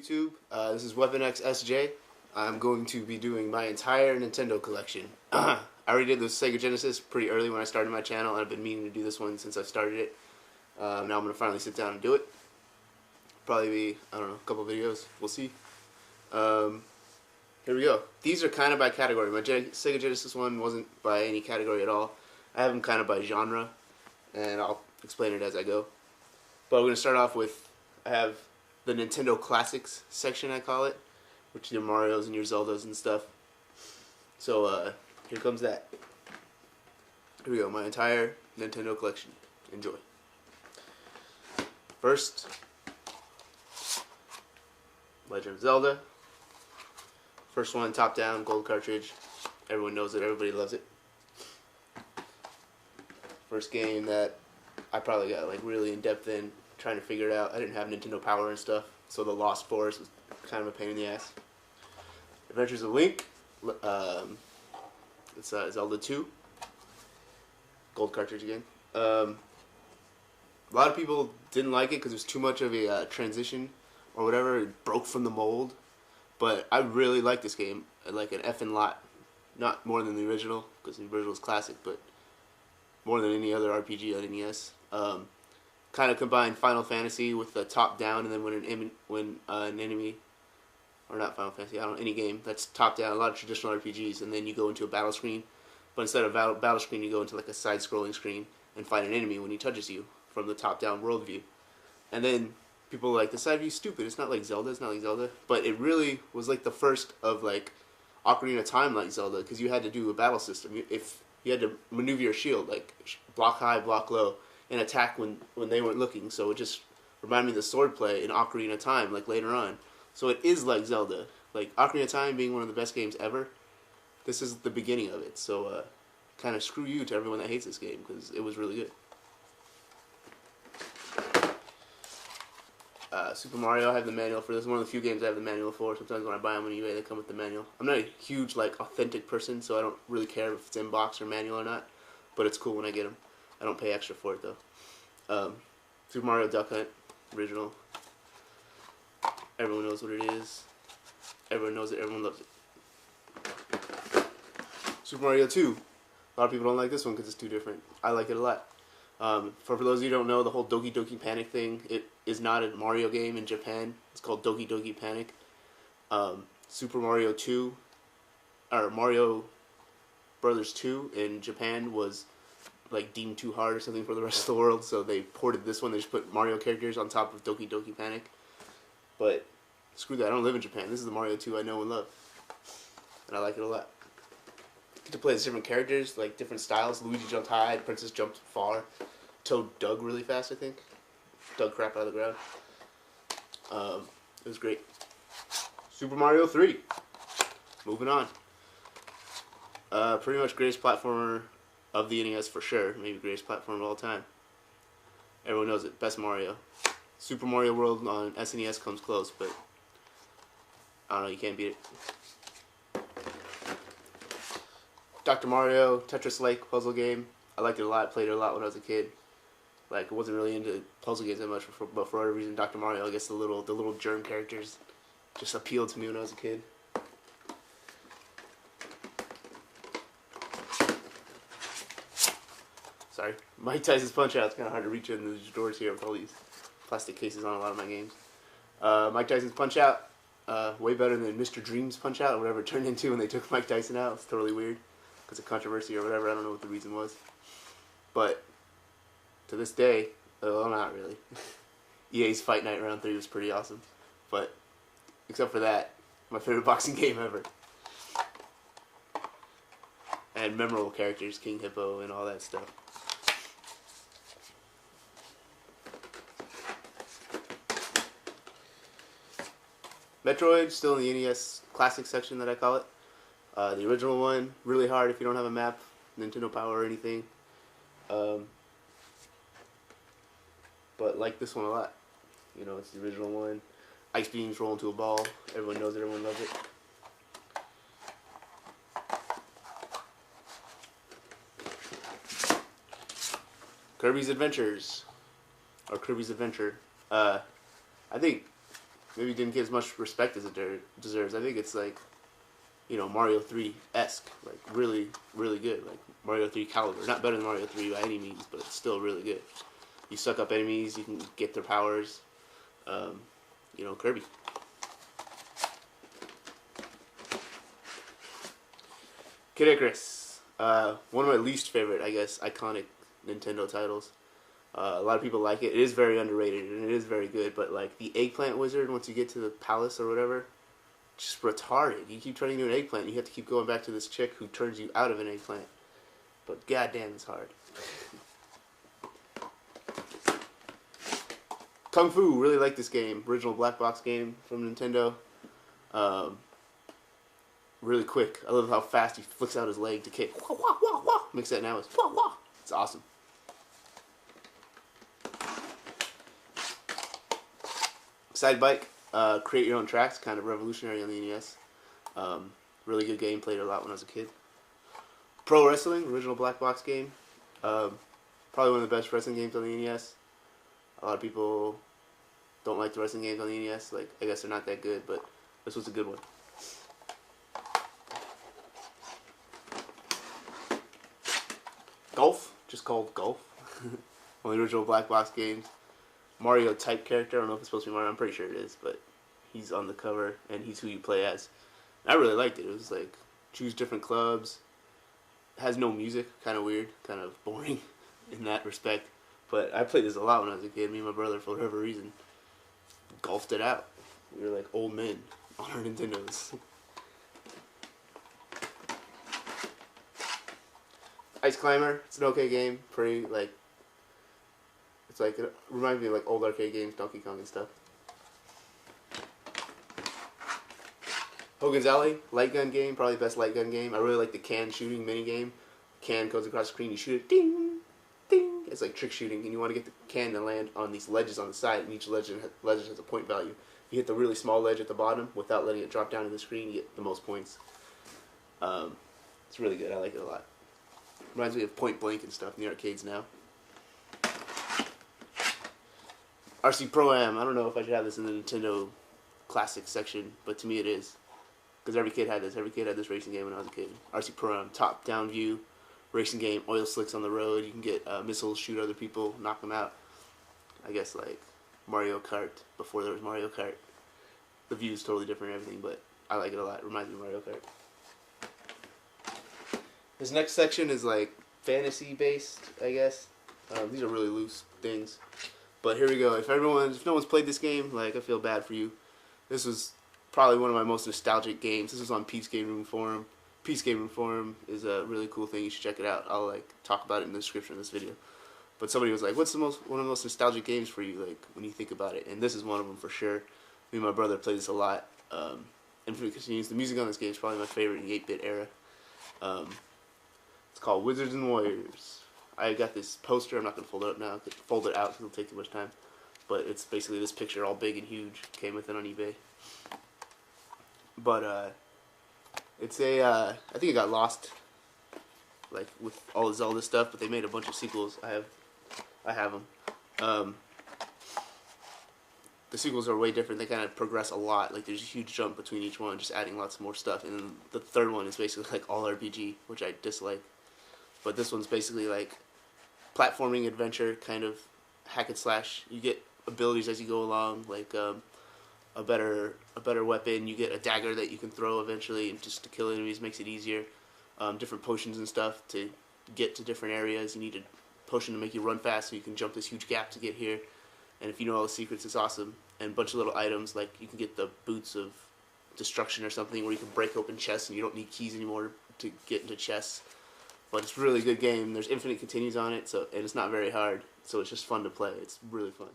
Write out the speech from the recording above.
YouTube. This is Weapon X SJ. I'm going to be doing my entire Nintendo collection. I already did the Sega Genesis pretty early when I started my channel, and I've been meaning to do this one since I started it. Now I'm going to finally sit down and do it. Probably be, I don't know, a couple videos. We'll see. Here we go. These are kind of by category. My Sega Genesis one wasn't by any category at all. I have them kind of by genre, and I'll explain it as I go. But we're going to start off with, I have the Nintendo Classics section, I call it, which are your Marios and your Zeldas and stuff. So here comes that. Here we go, my entire Nintendo collection. Enjoy. First, Legend of Zelda. First one, top down, gold cartridge. Everyone knows it, everybody loves it. First game that I probably got like really in depth in, trying to figure it out. I didn't have Nintendo Power and stuff, so the Lost Forest was kind of a pain in the ass. Adventures of Link. It's Zelda 2. Gold cartridge again. A lot of people didn't like it because it was too much of a transition or whatever. It broke from the mold. But I really like this game. I like an effing lot. Not more than the original, because the original is classic, but more than any other RPG on NES. Kind of combined Final Fantasy with the top down, and then when an enemy, or not Final Fantasy, I don't know, any game that's top down, a lot of traditional RPGs, and then you go into a battle screen. But instead of battle screen, you go into like a side-scrolling screen and fight an enemy when he touches you from the top-down world view. And then people are like, the side view's stupid. It's not like Zelda. It's not like Zelda. But it really was like the first of like Ocarina of Time like Zelda, because you had to do a battle system. If you had to maneuver your shield, like block high, block low, and attack when they weren't looking. So it just reminded me of the sword play in Ocarina of Time, like later on. So it is like Zelda. Like Ocarina of Time being one of the best games ever, this is the beginning of it. So kind of screw you to everyone that hates this game, because it was really good. Super Mario, I have the manual for this. One of the few games I have the manual for. Sometimes when I buy them on eBay, they come with the manual. I'm not a huge, like, authentic person, so I don't really care if it's in box or manual or not. But it's cool when I get them. I don't pay extra for it, though. Super Mario Duck Hunt, original. Everyone knows what it is. Everyone knows it. Everyone loves it. Super Mario 2. A lot of people don't like this one because it's too different. I like it a lot. For those of you who don't know, the whole Doki Doki Panic thing, it is not a Mario game in Japan. It's called Doki Doki Panic. Super Mario 2, or Mario Brothers 2 in Japan was like deemed too hard or something for the rest of the world, so they ported this one. They just put Mario characters on top of Doki Doki Panic. But screw that, I don't live in Japan. This is the Mario 2 I know and love, and I like it a lot. Get to play as different characters, like different styles. Luigi jumped high, Princess jumped far, Toad dug really fast, I think. Dug crap out of the ground. It was great. Super Mario 3. Moving on. Pretty much greatest platformer of the NES for sure. Maybe greatest platformer of all time. Everyone knows it. Best Mario. Super Mario World on SNES comes close, but I don't know, you can't beat it. Dr. Mario, Tetris-like puzzle game. I liked it a lot. Played it a lot when I was a kid. Like, I wasn't really into puzzle games that much, but for whatever reason, Dr. Mario, I guess the little germ characters just appealed to me when I was a kid. Sorry. Mike Tyson's Punch-Out. It's kind of hard to reach in these doors here with all these plastic cases on a lot of my games. Mike Tyson's Punch-Out. Way better than Mr. Dream's Punch-Out, or whatever it turned into when they took Mike Tyson out. It's totally weird. Because of controversy or whatever. I don't know what the reason was. But to this day, well, not really. EA's Fight Night Round 3 was pretty awesome. But except for that, my favorite boxing game ever. And memorable characters, King Hippo and all that stuff. Metroid, still in the NES Classic section that I call it. The original one, really hard if you don't have a map, Nintendo Power or anything. But like this one a lot. You know, it's the original one. Ice beams roll into a ball. Everyone knows it, everyone loves it. Kirby's Adventures. Or Kirby's Adventure. I think maybe didn't get as much respect as it deserves. I think it's like, Mario 3-esque, like really, really good, like Mario 3 caliber. Not better than Mario 3 by any means, but it's still really good. You suck up enemies, you can get their powers. Kirby. Kid Icarus. One of my least favorite, I guess, iconic Nintendo titles. A lot of people like it. It is very underrated and it is very good, but like the eggplant wizard, once you get to the palace or whatever, just retarded. You keep turning into an eggplant, you have to keep going back to this chick who turns you out of an eggplant. But goddamn, it's hard. Kung Fu, really like this game. Original black box game from Nintendo. Really quick. I love how fast he flicks out his leg to kick. Wah, wah, wah, wah. Mix that now with wah, wah. It's awesome. Side Bike, create your own tracks, kind of revolutionary on the NES. Really good game, played it a lot when I was a kid. Pro Wrestling, original black box game. Probably one of the best wrestling games on the NES. A lot of people don't like the wrestling games on the NES. Like, I guess they're not that good, but this was a good one. Golf, just called Golf. One of the original black box games. Mario type character. I don't know if it's supposed to be Mario. I'm pretty sure it is, but he's on the cover and he's who you play as. I really liked it. It was like choose different clubs. It has no music. Kind of weird. Kind of boring in that respect. But I played this a lot when I was a kid. Me and my brother, for whatever reason, golfed it out. We were like old men on our Nintendos. Ice Climber. It's an okay game. Pretty like. It's like, it reminds me of like old arcade games, Donkey Kong and stuff. Hogan's Alley, light gun game, probably the best light gun game. I really like the can shooting mini game. Can goes across the screen, you shoot it, ding, ding. It's like trick shooting, and you want to get the can to land on these ledges on the side, and each ledge has a point value. You hit the really small ledge at the bottom without letting it drop down to the screen, you get the most points. It's really good, I like it a lot. Reminds me of Point Blank and stuff in the arcades now. RC Pro-Am. I don't know if I should have this in the Nintendo Classics section, but to me it is. Because every kid had this. Every kid had this racing game when I was a kid. RC Pro-Am. Top-down view. Racing game. Oil slicks on the road. You can get missiles, shoot other people, knock them out. I guess like Mario Kart before there was Mario Kart. The view is totally different and everything, but I like it a lot. It reminds me of Mario Kart. This next section is like fantasy-based, I guess. These are really loose things. But here we go. If no one's played this game, like I feel bad for you. This was probably one of my most nostalgic games. This was on Pete's Game Room Forum. Pete's Game Room Forum is a really cool thing. You should check it out. I'll like talk about it in the description of this video. But somebody was like, "What's one of the most nostalgic games for you?" Like when you think about it, and this is one of them for sure. Me and my brother played this a lot. And for continues, the music on this game is probably my favorite in the 8-bit era. It's called Wizards and Warriors. I got this poster. I'm not going to fold it up now. Fold it out because it'll take too much time. But it's basically this picture all big and huge. Came with it on eBay. But it's a I think it got lost like with all the Zelda stuff, but they made a bunch of sequels. I have them. The sequels are way different. They kind of progress a lot. Like there's a huge jump between each one, just adding lots more stuff. And the third one is basically like all RPG, which I dislike. But this one's basically like platforming adventure, kind of hack and slash. You get abilities as you go along, like a better weapon. You get a dagger that you can throw eventually, and just to kill enemies makes it easier. Different potions and stuff to get to different areas. You need a potion to make you run fast, so you can jump this huge gap to get here. And if you know all the secrets, it's awesome. And a bunch of little items, like you can get the boots of destruction or something, where you can break open chests, and you don't need keys anymore to get into chests. But it's a really good game. There's infinite continues on it, and it's not very hard, so it's just fun to play. It's really fun.